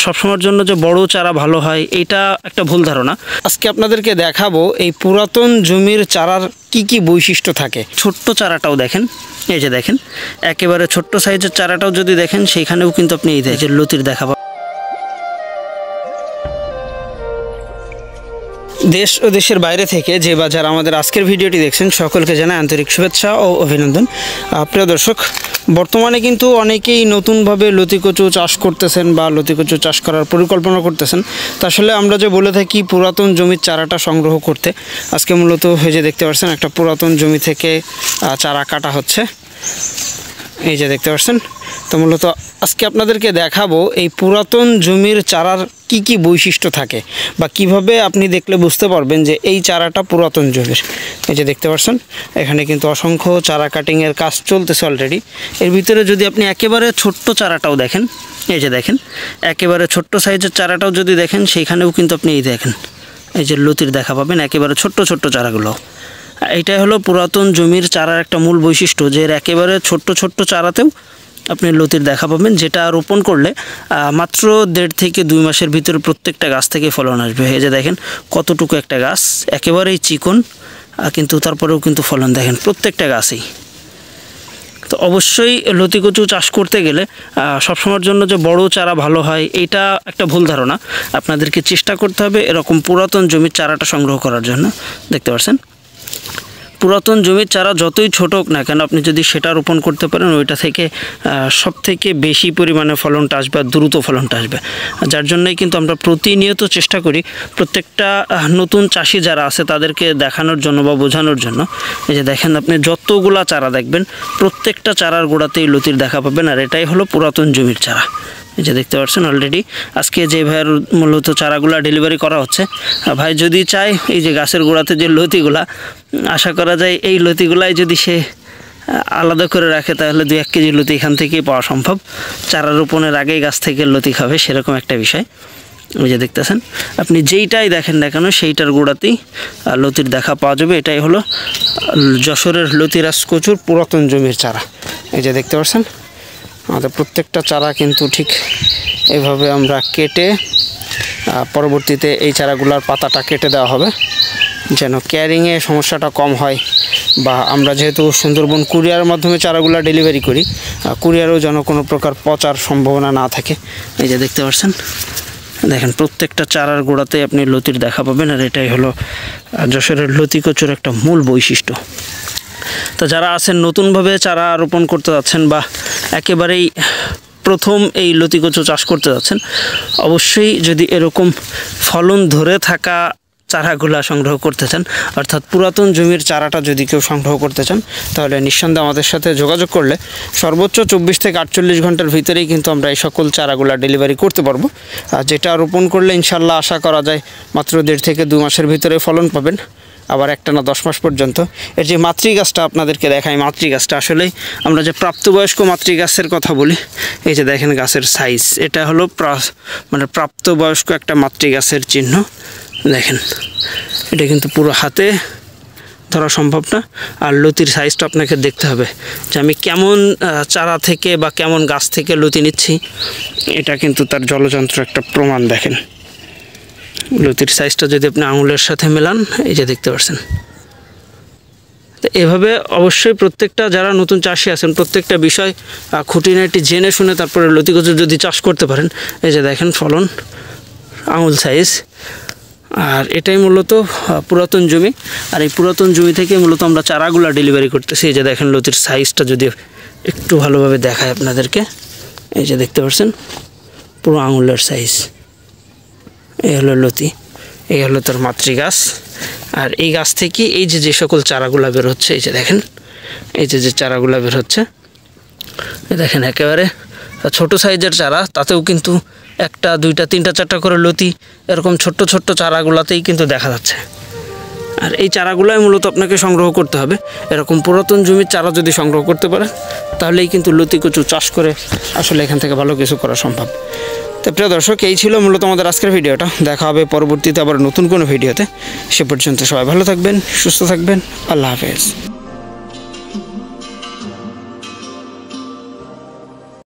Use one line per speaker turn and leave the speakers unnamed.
সবসময়ের জন্য যে বড় চারা ভালো হয় এটা একটা ভুল ধারণা। আজকে আপনাদেরকে দেখাবো এই পুরাতন জমির চারার কি কি বৈশিষ্ট্য থাকে। ছোট্ট চারাটাও দেখেন, এই যে দেখেন একেবারে ছোট্ট সাইজের চারাটাও যদি দেখেন সেইখানেও কিন্তু আপনি এই যে লতির দেখা পাবেন। দেশ ও দেশের বাইরে থেকে যে বা যারা আমাদের আজকের ভিডিওটি দেখছেন সকলকে জানাই আন্তরিক শুভেচ্ছা ও অভিনন্দন। প্রিয় দর্শক, বর্তমানে কিন্তু অনেকেই নতুনভাবে লতিকচু চাষ করতেছেন বা লতিকচু চাষ করার পরিকল্পনা করতেছেন। তা আসলে আমরা যে বলে থাকি পুরাতন জমির চারাটা সংগ্রহ করতে, আজকে মূলত এই যে দেখতে পাচ্ছেন একটা পুরাতন জমি থেকে চারা কাটা হচ্ছে, এই যে দেখতে পাচ্ছেন। তো মূলত আজকে আপনাদেরকে দেখাবো এই পুরাতন জমির চারার কি কি বৈশিষ্ট্য থাকে বা কিভাবে আপনি দেখলে বুঝতে পারবেন যে এই চারাটা পুরাতন জমির। এই যে দেখতে পাচ্ছেন এখানে কিন্তু অসংখ্য চারা কাটিংয়ের কাজ চলতেছে অলরেডি। এর ভিতরে যদি আপনি একেবারে ছোট্ট চারাটাও দেখেন, এই যে দেখেন একেবারে ছোট্ট সাইজের চারাটাও যদি দেখেন সেইখানেও কিন্তু আপনি এই দেখেন এই যে লতির দেখা পাবেন, একেবারে ছোট্ট ছোট্ট চারাগুলো। এইটাই হলো পুরাতন জমির চারার একটা মূল বৈশিষ্ট্য, যে এর একেবারে ছোট্ট ছোট্ট চারাতেও আপনি লতির দেখা পাবেন, যেটা রোপণ করলে মাত্র 1.5 থেকে 2 মাসের ভিতরে প্রত্যেকটা গাছ থেকে ফলন আসবে। এই যে দেখেন কতটুকু একটা গাছ, একেবারেই চিকন, কিন্তু তারপরেও কিন্তু ফলন দেখেন প্রত্যেকটা গাছেই। তো অবশ্যই লতিকচু চাষ করতে গেলে সবসময়ের জন্য যে বড় চারা ভালো হয় এটা একটা ভুল ধারণা। আপনাদেরকে চেষ্টা করতে হবে এরকম পুরাতন জমির চারাটা সংগ্রহ করার জন্য। দেখতে পাচ্ছেন পুরাতন জমির চারা যতই ছোট হোক না কেন, আপনি যদি সেটা রোপণ করতে পারেন ওইটা থেকে সব থেকে বেশি পরিমাণে ফলনটা আসবে আর দ্রুত ফলনটা আসবে। যার জন্যই কিন্তু আমরা প্রতিনিয়ত চেষ্টা করি প্রত্যেকটা নতুন চাষি যারা আছে তাদেরকে দেখানোর জন্য বা বোঝানোর জন্য। এই যে দেখেন আপনি যতগুলা চারা দেখবেন প্রত্যেকটা চারার গোড়াতেই লতির দেখা পাবেন, আর এটাই হলো পুরাতন জমির চারা। এই যে দেখতে পাচ্ছেন অলরেডি আজকে যে ভাইয়ের মূলত চারাগুলা ডেলিভারি করা হচ্ছে, ভাই যদি চায় এই যে গাছের গোড়াতে যে লতিগুলা, আশা করা যায় এই লতিগুলাই যদি সে আলাদা করে রাখে তাহলে 2-1 কেজি লতি এখান থেকেই পাওয়া সম্ভব। চারা রোপণের আগেই গাছ থেকে লতি খাবে সেরকম একটা বিষয়। ওই যে দেখতেছেন আপনি যেইটাই দেখেন না কেন সেইটার গোড়াতেই লতির দেখা পাওয়া যাবে। এটাই হলো যশোরের লতিরাজ কচুর পুরাতন জমির চারা। এই যে দেখতে পাচ্ছেন আমাদের প্রত্যেকটা চারা কিন্তু ঠিক এভাবে আমরা কেটে পরবর্তীতে এই চারাগুলার পাতাটা কেটে দেওয়া হবে যেন ক্যারিংয়ে সমস্যাটা কম হয়, বা আমরা যেহেতু সুন্দরবন কুরিয়ারের মাধ্যমে চারাগুলা ডেলিভারি করি, কুরিয়ারেও যেন কোনো প্রকার পচার সম্ভাবনা না থাকে। এই যে দেখতে পাচ্ছেন দেখেন প্রত্যেকটা চারার গোড়াতে আপনি লতির দেখা পাবেন, আর এটাই হলো যশোরের লতিকচুর একটা মূল বৈশিষ্ট্য। তো যারা আছেন নতুনভাবে চারা রোপণ করতে যাচ্ছেন বা একেবারেই প্রথম এই লতিকচু চাষ করতে যাচ্ছেন, অবশ্যই যদি এরকম ফলন ধরে থাকা চারাগুলা সংগ্রহ করতে চান, অর্থাৎ পুরাতন জমির চারাটা যদি কেউ সংগ্রহ করতে চান, তাহলে নিঃসন্দেহে আমাদের সাথে যোগাযোগ করলে সর্বোচ্চ 24 থেকে 48 ঘন্টার ভিতরেই কিন্তু আমরা এই সকল চারাগুলা ডেলিভারি করতে পারবো। আর যেটা রোপণ করলে ইনশাল্লাহ আশা করা যায় মাত্র 1.5 থেকে 2 মাসের ভিতরে ফলন পাবেন, আবার একটা না 10 মাস পর্যন্ত। এর যে মাতৃগাছটা আপনাদেরকে দেখাই, মাতৃগাছটা আসলেই আমরা যে প্রাপ্তবয়স্ক মাতৃগাছের কথা বলি, এই যে দেখেন গাছের সাইজ, এটা হলো মানে প্রাপ্তবয়স্ক একটা মাতৃগাছের চিহ্ন। দেখেন এটা কিন্তু পুরো হাতে ধরা সম্ভব না, আর লতির সাইজটা আপনাকে দেখতে হবে যে আমি কেমন চারা থেকে বা কেমন গাছ থেকে লতি নিচ্ছি, এটা কিন্তু তার জলযন্ত্র একটা প্রমাণ। দেখেন লতির সাইজটা যদি আপনি আঙুলের সাথে মেলান, এই যে দেখতে পাচ্ছেন। তো এভাবে অবশ্যই প্রত্যেকটা যারা নতুন চাষি আছেন প্রত্যেকটা বিষয় খুঁটিনাটি জেনে শুনে তারপরে লতিকচু যদি চাষ করতে পারেন। এই যে দেখেন ফলন আঙুল সাইজ, আর এটাই মূলত পুরাতন জমি, আর এই পুরাতন জমি থেকে মূলত আমরা চারাগুলা ডেলিভারি করতেছি। এই যে দেখেন লতির সাইজটা যদি একটু ভালোভাবে দেখায় আপনাদেরকে, এই যে দেখতে পাচ্ছেন পুরো আঙুলের সাইজ। এই হলো লতি, এই হলো তার মাতৃগাছ। আর এই গাছ থেকে এই যে সকল চারাগুলা বের হচ্ছে, এই যে দেখেন এই যে চারাগুলা বের হচ্ছে, দেখেন একেবারে ছোট সাইজের চারা, তাতেও কিন্তু 1টা 2টা 3টা 4টা করে লতি এরকম ছোট্ট ছোট্ট চারাগুলাতেই কিন্তু দেখা যাচ্ছে। আর এই চারাগুলাই মূলত আপনাকে সংগ্রহ করতে হবে। এরকম পুরাতন জমির চারা যদি সংগ্রহ করতে পারেন তাহলেই কিন্তু লতিকচু চাষ করে আসলে এখান থেকে ভালো কিছু করা সম্ভব। তো প্রিয় দর্শক, এই ছিল মূলত আমাদের আজকের ভিডিওটা। দেখা হবে পরবর্তীতে আবার নতুন কোনো ভিডিওতে। সে পর্যন্ত সবাই ভালো থাকবেন, সুস্থ থাকবেন। আল্লাহ হাফেজ।